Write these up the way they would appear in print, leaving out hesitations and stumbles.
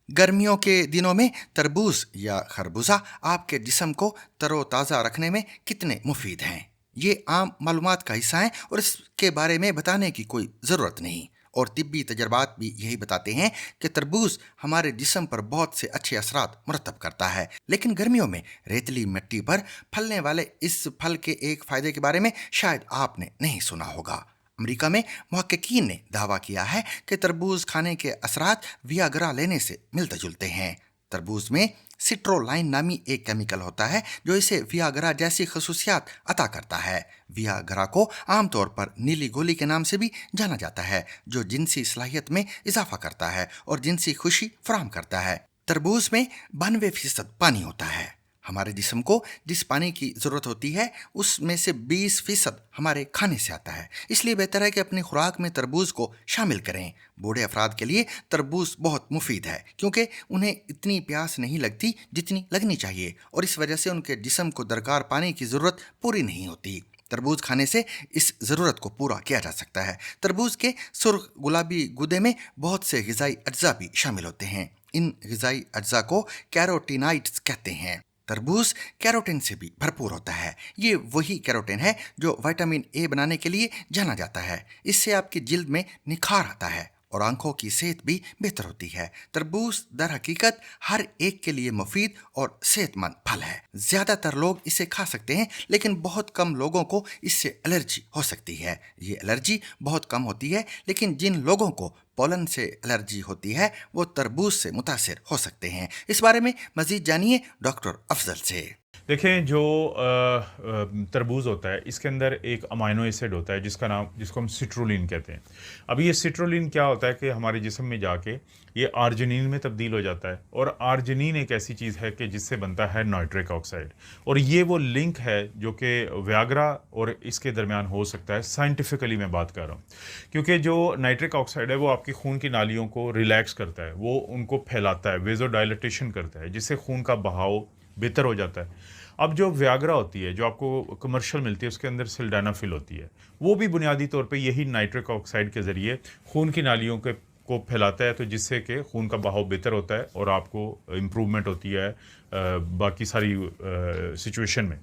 गर्मियों के दिनों में तरबूज या खरबूजा आपके जिस्म को तरोताज़ा रखने में कितने मुफीद हैं, ये आम मालूमात का हिस्सा है और इसके बारे में बताने की कोई ज़रूरत नहीं। और तिब्बी तजर्बात भी यही बताते हैं कि तरबूज हमारे जिस्म पर बहुत से अच्छे असरात मुरतब करता है। लेकिन गर्मियों में रेतली मिट्टी पर फलने वाले इस फल के एक फ़ायदे के बारे में शायद आपने नहीं सुना होगा। अमेरिका में मुहक्किकीन ने दावा किया है कि तरबूज खाने के असरात वियाग्रा लेने से मिलते जुलते हैं। तरबूज में सिट्रोलाइन नामी एक केमिकल होता है जो इसे वियाग्रा जैसी खसूसियात अता करता है। वियाग्रा को आमतौर पर नीली गोली के नाम से भी जाना जाता है, जो जिनसी सलाहियत में इजाफा करता है और जिनसी खुशी फराहम करता है। तरबूज में 92% पानी होता है। हमारे जिस्म को जिस पानी की ज़रूरत होती है उसमें से 20% हमारे खाने से आता है। इसलिए बेहतर है कि अपनी खुराक में तरबूज को शामिल करें। बूढ़े अफराद के लिए तरबूज बहुत मुफीद है क्योंकि उन्हें इतनी प्यास नहीं लगती जितनी लगनी चाहिए और इस वजह से उनके जिस्म को दरकार पानी की ज़रूरत पूरी नहीं होती। तरबूज खाने से इस ज़रूरत को पूरा किया जा सकता है। तरबूज के सुर्ख गुलाबी गूदे में बहुत से ग़िज़ाई अज्जा भी शामिल होते हैं। इन ग़िज़ाई अज्जा को कैरोटीनाइड्स कहते हैं। तरबूज कैरोटीन से भी भरपूर होता है। ये वही कैरोटीन है जो विटामिन ए बनाने के लिए जाना जाता है। इससे आपकी जिल्द में निखार आता है और आंखों की सेहत भी बेहतर होती है। तरबूज दर हकीकत हर एक के लिए मुफीद और सेहतमंद फल है। ज़्यादातर लोग इसे खा सकते हैं, लेकिन बहुत कम लोगों को इससे एलर्जी हो सकती है। ये एलर्जी बहुत कम होती है, लेकिन जिन लोगों को पोलन से एलर्जी होती है वो तरबूज से मुतासिर हो सकते हैं। इस बारे में मज़ीद जानिए डॉक्टर अफजल से। देखें, जो तरबूज होता है इसके अंदर एक अमाइनो एसिड होता है जिसको हम सिट्रुलिन कहते हैं। अब ये सिट्रुलिन क्या होता है कि हमारे जिस्म में जाके ये आर्जिनिन में तब्दील हो जाता है और आर्जिनिन एक ऐसी चीज़ है कि जिससे बनता है नाइट्रिक ऑक्साइड, और ये वो लिंक है जो कि व्याग्रा और इसके दरमियान हो सकता है। साइंटिफिकली मैं बात कर रहा हूँ, क्योंकि जो नाइट्रिक ऑक्साइड है वो आपकी खून की नालियों को रिलैक्स करता है, वो उनको फैलाता है, वेजोडाइलेटेशन करता है, जिससे खून का बहाव बेहतर हो जाता है। अब जो व्याग्रा होती है जो आपको कमर्शियल मिलती है उसके अंदर सिल्डेनाफिल होती है, वो भी बुनियादी तौर पे यही नाइट्रिक ऑक्साइड के ज़रिए खून की नालियों के को फैलाता है, तो जिससे कि खून का बहाव बेहतर होता है और आपको इम्प्रूवमेंट होती है बाकी सारी सिचुएशन में।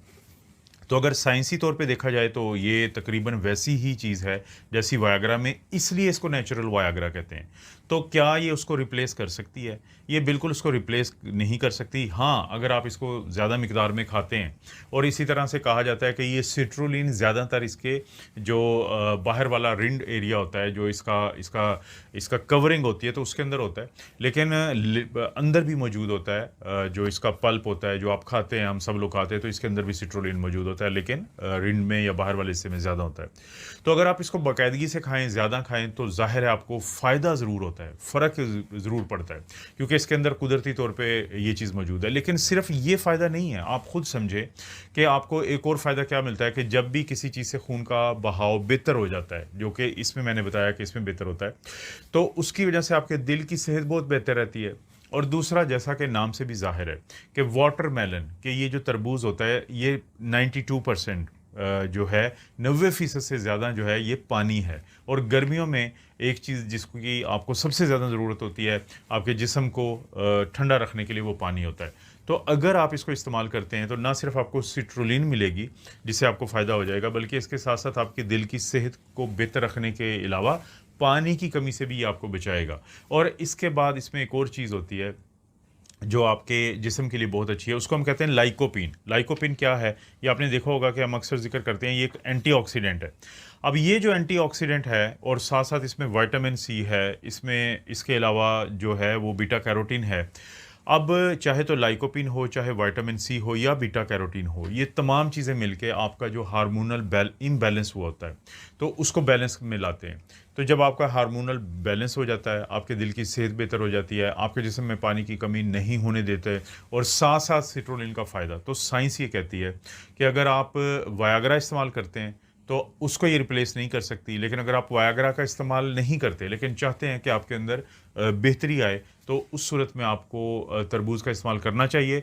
तो अगर साइंसी तौर पे देखा जाए तो ये तकरीबन वैसी ही चीज़ है जैसी वायाग्रा में, इसलिए इसको नेचुरल वायाग्रा कहते हैं। तो क्या ये उसको रिप्लेस कर सकती है? ये बिल्कुल उसको रिप्लेस नहीं कर सकती। हाँ, अगर आप इसको ज़्यादा मिकदार में खाते हैं, और इसी तरह से कहा जाता है कि ये सिट्रुलिन ज़्यादातर इसके जो बाहर वाला रिंड एरिया होता है, जो इसका इसका इसका कवरिंग होती है, तो उसके अंदर होता है, लेकिन अंदर भी मौजूद होता है। जो इसका पल्प होता है जो आप खाते हैं, हम सब लोग खाते हैं, तो इसके अंदर भी सिट्रुलिन मौजूद होता है, लेकिन रिंड में या बाहर वाले हिस्से में ज़्यादा होता है। तो अगर आप इसको बाकायदगी से खाएं, ज़्यादा खाएं, तो ज़ाहिर है आपको फ़ायदा ज़रूर होता है, फ़र्क ज़रूर पड़ता है, क्योंकि इसके अंदर कुदरती तौर पे ये चीज़ मौजूद है। लेकिन सिर्फ ये फ़ायदा नहीं है, आप खुद समझें कि आपको एक और फ़ायदा क्या मिलता है कि जब भी किसी चीज़ से खून का बहाव बेहतर हो जाता है, जो कि इसमें मैंने बताया कि इसमें बेहतर होता है, तो उसकी वजह से आपके दिल की सेहत बहुत बेहतर रहती है। और दूसरा, जैसा कि नाम से भी ज़ाहिर है कि वाटरमेलन, कि ये जो तरबूज होता है ये 92% जो है 90% से ज़्यादा जो है ये पानी है। और गर्मियों में एक चीज़ जिसकी आपको सबसे ज़्यादा ज़रूरत होती है आपके जिस्म को ठंडा रखने के लिए, वो पानी होता है। तो अगर आप इसको इस्तेमाल करते हैं तो ना सिर्फ आपको सिट्रुलिन मिलेगी जिससे आपको फ़ायदा हो जाएगा, बल्कि इसके साथ साथ आपके दिल की सेहत को बेहतर रखने के अलावा पानी की कमी से भी ये आपको बचाएगा। और इसके बाद इसमें एक और चीज़ होती है जो आपके जिस्म के लिए बहुत अच्छी है, उसको हम कहते हैं लाइकोपीन। लाइकोपीन क्या है? ये आपने देखा होगा कि हम अक्सर जिक्र करते हैं, ये एक एंटीऑक्सीडेंट है। अब ये जो एंटीऑक्सीडेंट है और साथ साथ इसमें विटामिन सी है, इसमें इसके अलावा जो है वो बीटा कैरोटीन है। अब चाहे तो लाइकोपीन हो, चाहे विटामिन सी हो या बीटा कैरोटीन हो, ये तमाम चीज़ें मिलके आपका जो हार्मोनल इम्बैलेंस हुआ होता है, तो उसको बैलेंस में लाते हैं। तो जब आपका हार्मोनल बैलेंस हो जाता है, आपके दिल की सेहत बेहतर हो जाती है, आपके जिस्म में पानी की कमी नहीं होने देते, और साथ साथ सिट्रुलिन का फ़ायदा। तो साइंस ये कहती है कि अगर आप वायाग्रा इस्तेमाल करते हैं तो उसको ये रिप्लेस नहीं कर सकती, लेकिन अगर आप वायाग्रा का इस्तेमाल नहीं करते लेकिन चाहते हैं कि आपके अंदर बेहतरी आए, तो उस सूरत में आपको तरबूज का इस्तेमाल करना चाहिए।